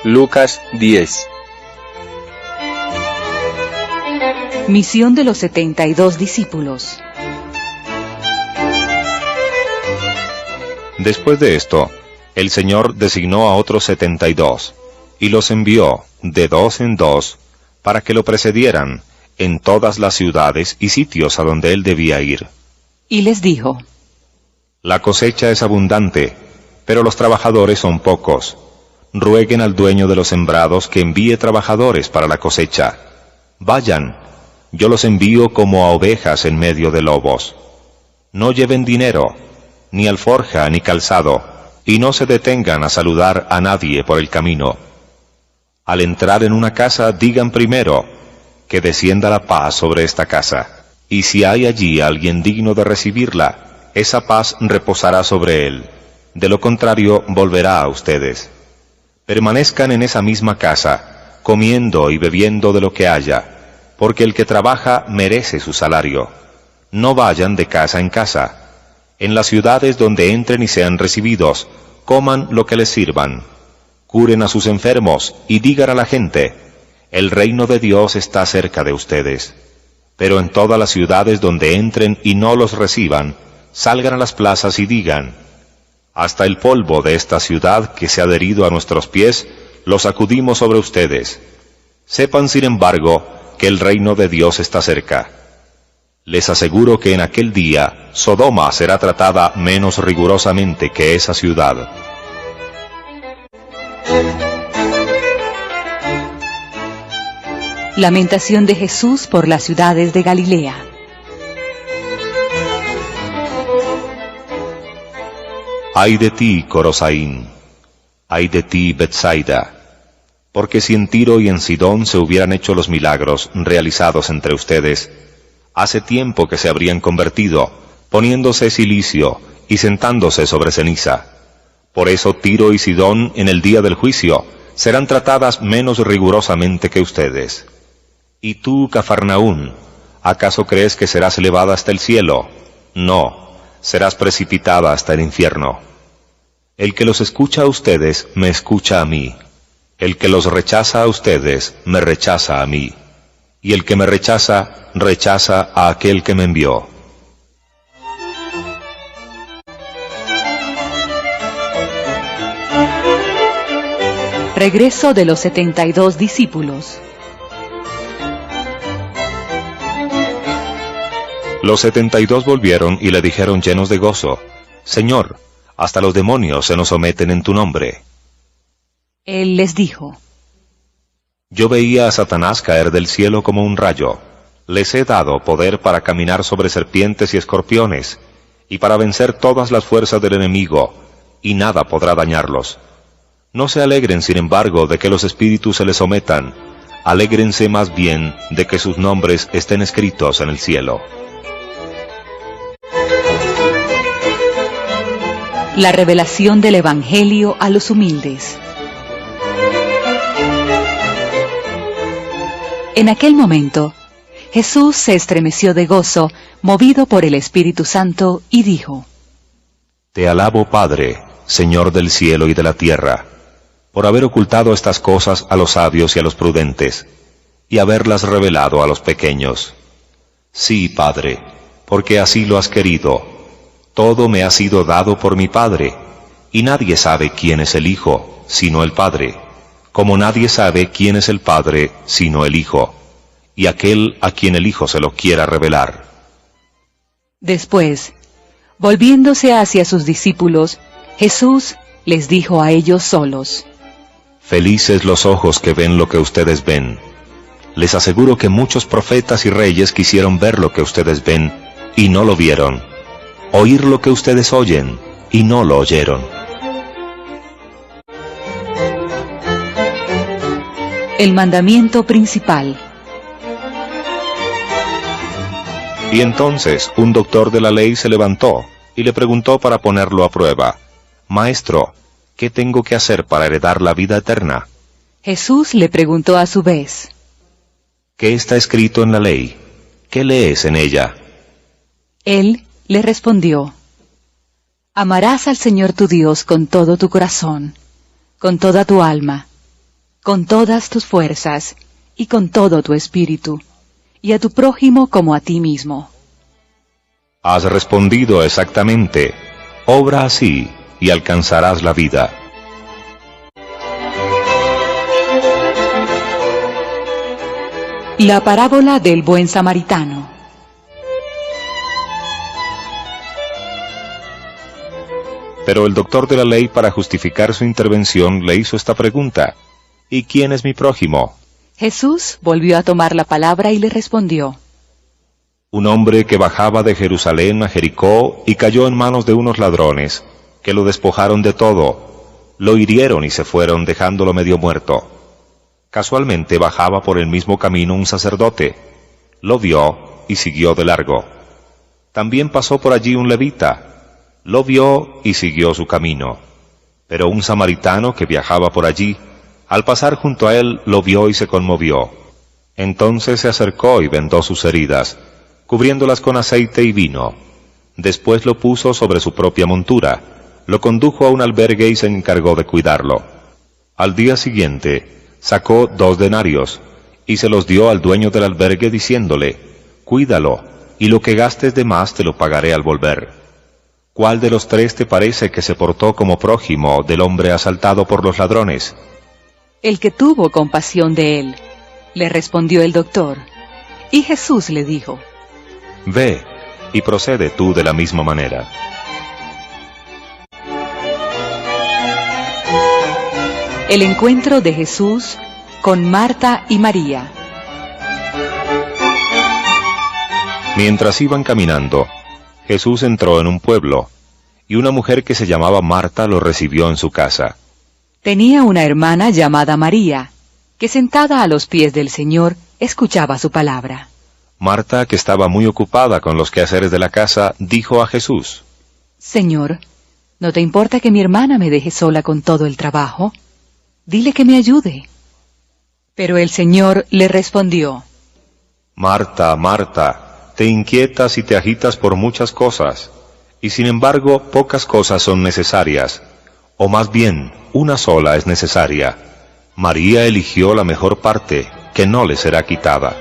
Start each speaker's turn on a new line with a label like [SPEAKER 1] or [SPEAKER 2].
[SPEAKER 1] Lucas 10.
[SPEAKER 2] Misión de los 72 discípulos.
[SPEAKER 3] Después de esto, el Señor designó a otros 72, y los envió de dos en dos, para que lo precedieran en todas las ciudades y sitios a donde él debía ir.
[SPEAKER 2] Y les dijo:
[SPEAKER 3] La cosecha es abundante, pero los trabajadores son pocos. Rueguen al dueño de los sembrados que envíe trabajadores para la cosecha. Vayan, yo los envío como a ovejas en medio de lobos. No lleven dinero, ni alforja ni calzado, y no se detengan a saludar a nadie por el camino. Al entrar en una casa, digan primero, que descienda la paz sobre esta casa. Y si hay allí alguien digno de recibirla, esa paz reposará sobre él. De lo contrario, volverá a ustedes. Permanezcan en esa misma casa, comiendo y bebiendo de lo que haya, porque el que trabaja merece su salario. No vayan de casa en casa. En las ciudades donde entren y sean recibidos, coman lo que les sirvan. Curen a sus enfermos y digan a la gente: el reino de Dios está cerca de ustedes. Pero en todas las ciudades donde entren y no los reciban, salgan a las plazas y digan: hasta el polvo de esta ciudad que se ha adherido a nuestros pies, lo sacudimos sobre ustedes. Sepan, sin embargo, que el reino de Dios está cerca. Les aseguro que en aquel día, Sodoma será tratada menos rigurosamente que esa ciudad.
[SPEAKER 2] Lamentación de Jesús por las ciudades de Galilea.
[SPEAKER 3] Ay de ti, Corosaín, ay de ti, Betsaida, porque si en Tiro y en Sidón se hubieran hecho los milagros realizados entre ustedes, hace tiempo que se habrían convertido, poniéndose cilicio y sentándose sobre ceniza. Por eso Tiro y Sidón en el día del juicio serán tratadas menos rigurosamente que ustedes. Y tú, Cafarnaún, ¿acaso crees que serás elevada hasta el cielo? No, serás precipitada hasta el infierno. El que los escucha a ustedes, me escucha a mí. El que los rechaza a ustedes, me rechaza a mí. Y el que me rechaza, rechaza a aquel que me envió.
[SPEAKER 2] Regreso de los 72 discípulos.
[SPEAKER 3] Los 72 volvieron y le dijeron llenos de gozo: Señor, hasta los demonios se nos someten en tu nombre.
[SPEAKER 2] Él les dijo:
[SPEAKER 3] Yo veía a Satanás caer del cielo como un rayo. Les he dado poder para caminar sobre serpientes y escorpiones, y para vencer todas las fuerzas del enemigo, y nada podrá dañarlos. No se alegren, sin embargo, de que los espíritus se les sometan. Alégrense más bien de que sus nombres estén escritos en el cielo.
[SPEAKER 2] La revelación del Evangelio a los humildes. En aquel momento, Jesús se estremeció de gozo, movido por el Espíritu Santo, y dijo:
[SPEAKER 3] Te alabo, Padre, Señor del cielo y de la tierra, por haber ocultado estas cosas a los sabios y a los prudentes, y haberlas revelado a los pequeños. Sí, Padre, porque así lo has querido. Todo me ha sido dado por mi Padre, y nadie sabe quién es el Hijo, sino el Padre, como nadie sabe quién es el Padre, sino el Hijo, y aquel a quien el Hijo se lo quiera revelar.
[SPEAKER 2] Después, volviéndose hacia sus discípulos, Jesús les dijo a ellos solos:
[SPEAKER 3] Felices los ojos que ven lo que ustedes ven. Les aseguro que muchos profetas y reyes quisieron ver lo que ustedes ven, y no lo vieron. Oír lo que ustedes oyen, y no lo oyeron.
[SPEAKER 2] El mandamiento principal.
[SPEAKER 3] Y entonces un doctor de la ley se levantó, y le preguntó para ponerlo a prueba: Maestro, ¿qué tengo que hacer para heredar la vida eterna?
[SPEAKER 2] Jesús le preguntó a su vez:
[SPEAKER 3] ¿Qué está escrito en la ley? ¿Qué lees en ella?
[SPEAKER 2] Él le respondió: Amarás al Señor tu Dios con todo tu corazón, con toda tu alma, con todas tus fuerzas y con todo tu espíritu, y a tu prójimo como a ti mismo.
[SPEAKER 3] Has respondido exactamente. Obra así y alcanzarás la vida.
[SPEAKER 2] La parábola del buen samaritano.
[SPEAKER 3] Pero el doctor de la ley, para justificar su intervención, le hizo esta pregunta: ¿y quién es mi prójimo?
[SPEAKER 2] Jesús volvió a tomar la palabra y le respondió:
[SPEAKER 3] Un hombre que bajaba de Jerusalén a Jericó y cayó en manos de unos ladrones, que lo despojaron de todo, lo hirieron y se fueron dejándolo medio muerto. Casualmente bajaba por el mismo camino un sacerdote, lo vio y siguió de largo. También pasó por allí un levita, lo vio y siguió su camino. Pero un samaritano que viajaba por allí, al pasar junto a él, lo vio y se conmovió. Entonces se acercó y vendó sus heridas, cubriéndolas con aceite y vino. Después lo puso sobre su propia montura, lo condujo a un albergue y se encargó de cuidarlo. Al día siguiente, sacó 2 denarios, y se los dio al dueño del albergue diciéndole: Cuídalo, y lo que gastes de más te lo pagaré al volver. ¿Cuál de los 3 te parece que se portó como prójimo del hombre asaltado por los ladrones?
[SPEAKER 2] El que tuvo compasión de él, le respondió el doctor. Y Jesús le dijo:
[SPEAKER 3] Ve, y procede tú de la misma manera.
[SPEAKER 2] El encuentro de Jesús con Marta y María.
[SPEAKER 3] Mientras iban caminando, Jesús entró en un pueblo, y una mujer que se llamaba Marta lo recibió en su casa.
[SPEAKER 2] Tenía una hermana llamada María, que sentada a los pies del Señor escuchaba su palabra.
[SPEAKER 3] Marta, que estaba muy ocupada con los quehaceres de la casa, dijo a Jesús:
[SPEAKER 2] Señor, ¿no te importa que mi hermana me deje sola con todo el trabajo? Dile que me ayude. Pero el Señor le respondió:
[SPEAKER 3] Marta, Marta, te inquietas y te agitas por muchas cosas, y sin embargo pocas cosas son necesarias, o más bien, una sola es necesaria. María eligió la mejor parte, que no le será quitada.